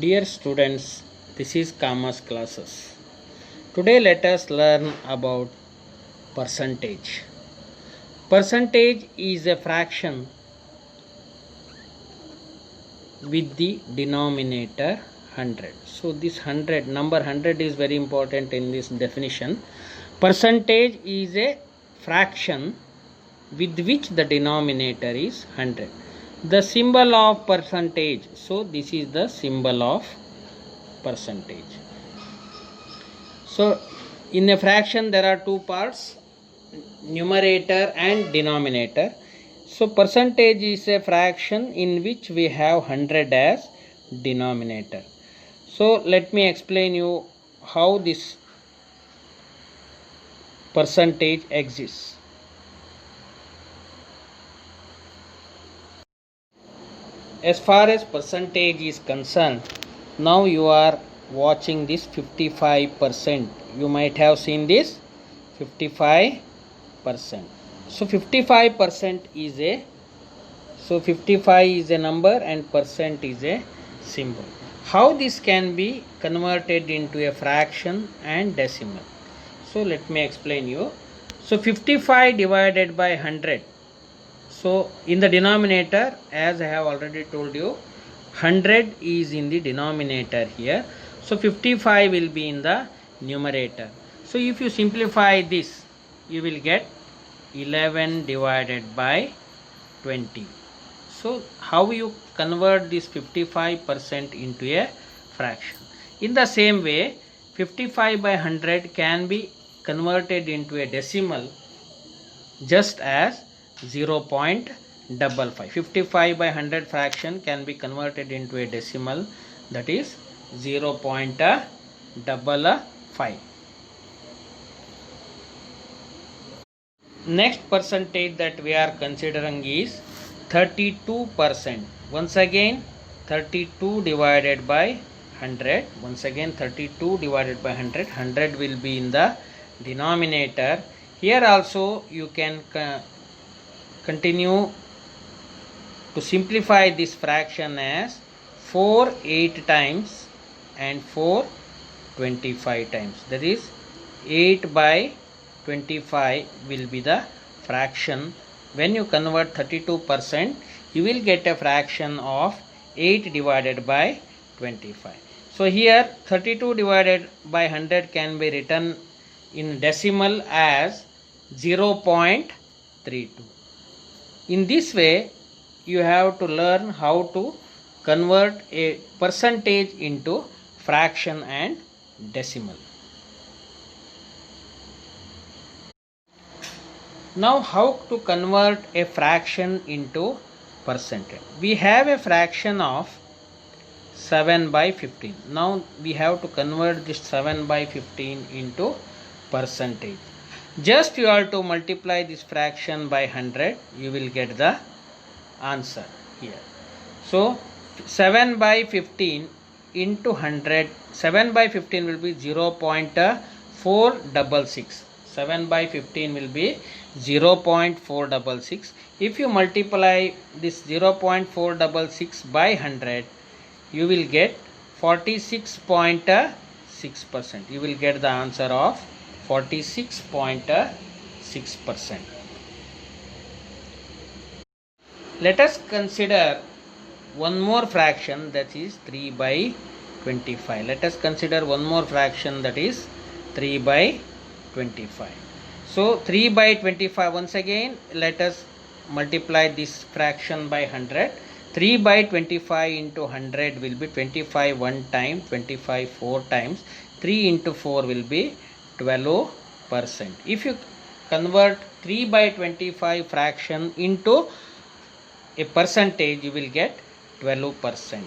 Dear students, this is Commerce classes. Today let us learn about percentage. Percentage is a fraction with the denominator 100. So this number 100 is very important in this definition. Percentage is a fraction with which the denominator is 100. The symbol of percentage, so this is the symbol of percentage. So in a fraction there are two parts, numerator and denominator. So percentage is a fraction in which we have 100 as denominator. So let me explain you how this percentage exists. As far as percentage is concerned, now you are watching this 55%. You might have seen this 55%. So 55% is so 55 is a number and percent is a symbol. How this can be converted into a fraction and decimal? So let me explain you. So 55 divided by 100. So in the denominator, as I have already told you, 100 is in the denominator here. So 55 will be in the numerator. So if you simplify this, you will get 11 divided by 20. So how you convert this 55% into a fraction? In the same way, 55 by 100 can be converted into a decimal just as 0.55. 55 by 100 fraction can be converted into a decimal, that is 0.55. Next percentage that we are considering is 32%. Once again 32 divided by 100. Once again 32 divided by 100. 100 will be in the denominator. Here also you can continue to simplify this fraction as 4 8 times and 4 25 times. That is 8 by 25 will be the fraction. When you convert 32%, you will get a fraction of 8 divided by 25. So here 32 divided by 100 can be written in decimal as 0.32. In this way, you have to learn how to convert a percentage into fraction and decimal. Now how to convert a fraction into percentage? We have a fraction of 7 by 15. Now we have to convert this 7 by 15 into percentage. Just you have to multiply this fraction by 100, you will get the answer here. So 7 by 15 into 100, 7 by 15 will be 0.466. 7 by 15 will be 0.466. If you multiply this 0.466 by 100, you will get 46.6%. You will get the answer of 46.6%. Let us consider one more fraction, that is 3 by 25. Let us consider one more fraction, that is 3 by 25. So 3 by 25, once again let us multiply this fraction by 100. 3 by 25 into 100 will be 25 one time, 25 4 times. 3 into 4 will be 12%. If you convert 3 by 25 fraction into a percentage, you will get 12%.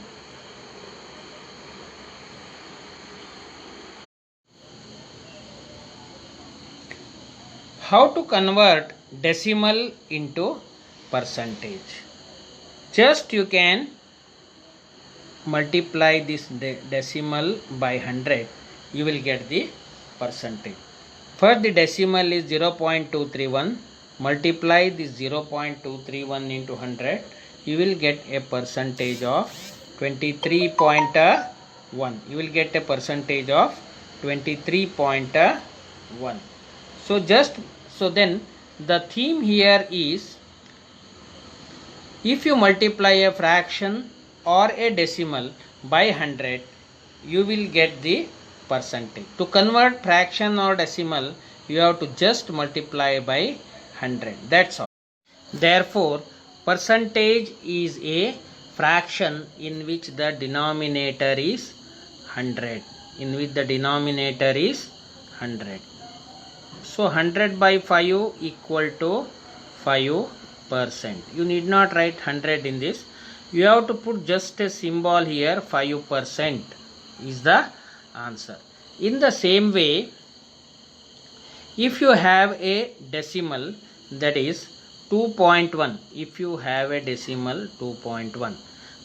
How to convert decimal into percentage? Just you can multiply this decimal by 100, you will get the percentage. First the decimal is 0.231, multiply this 0.231 into 100, you will get a percentage of 23.1. You will get a percentage of 23.1. So then the theme here is, if you multiply a fraction or a decimal by 100, you will get the percentage. To convert fraction or decimal, you have to just multiply by 100. That's all. Therefore, percentage is a fraction in which the denominator is 100. So 100 by 5 equal to 5%. You need not write 100 in this. You have to put just a symbol here, 5% is the answer. In the same way, if you have a decimal, that is 2.1, if you have a decimal 2.1,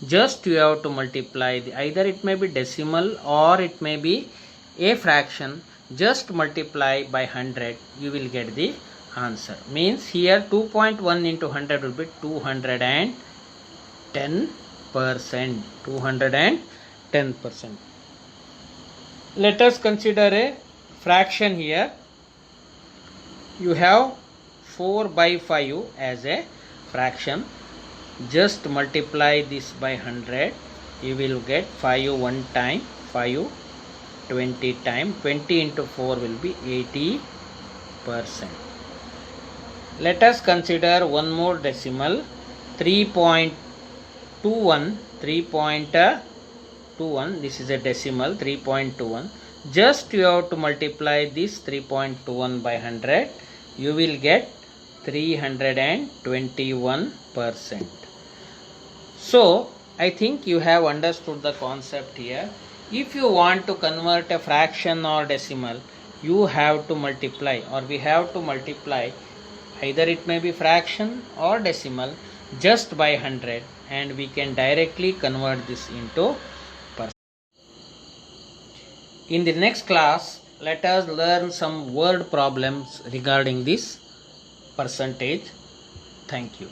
just you have to multiply either it may be decimal or it may be a fraction, just multiply by 100, you will get the answer. Means here 2.1 into 100 will be 210%. 210%. Let us consider a fraction here. You have 4 by 5 as a fraction. Just multiply this by 100. You will get 5 one time, 5 20 time. 20 into 4 will be 80%. Let us consider one more decimal, 3.21. This is a decimal, 3.21. Just you have to multiply this 3.21 by 100. You will get 321%. So I think you have understood the concept here. If you want to convert a fraction or decimal, you have to multiply, or we have to multiply, either it may be fraction or decimal, just by 100, and we can directly convert this into percent. In the next class, let us learn some word problems regarding this percentage. Thank you.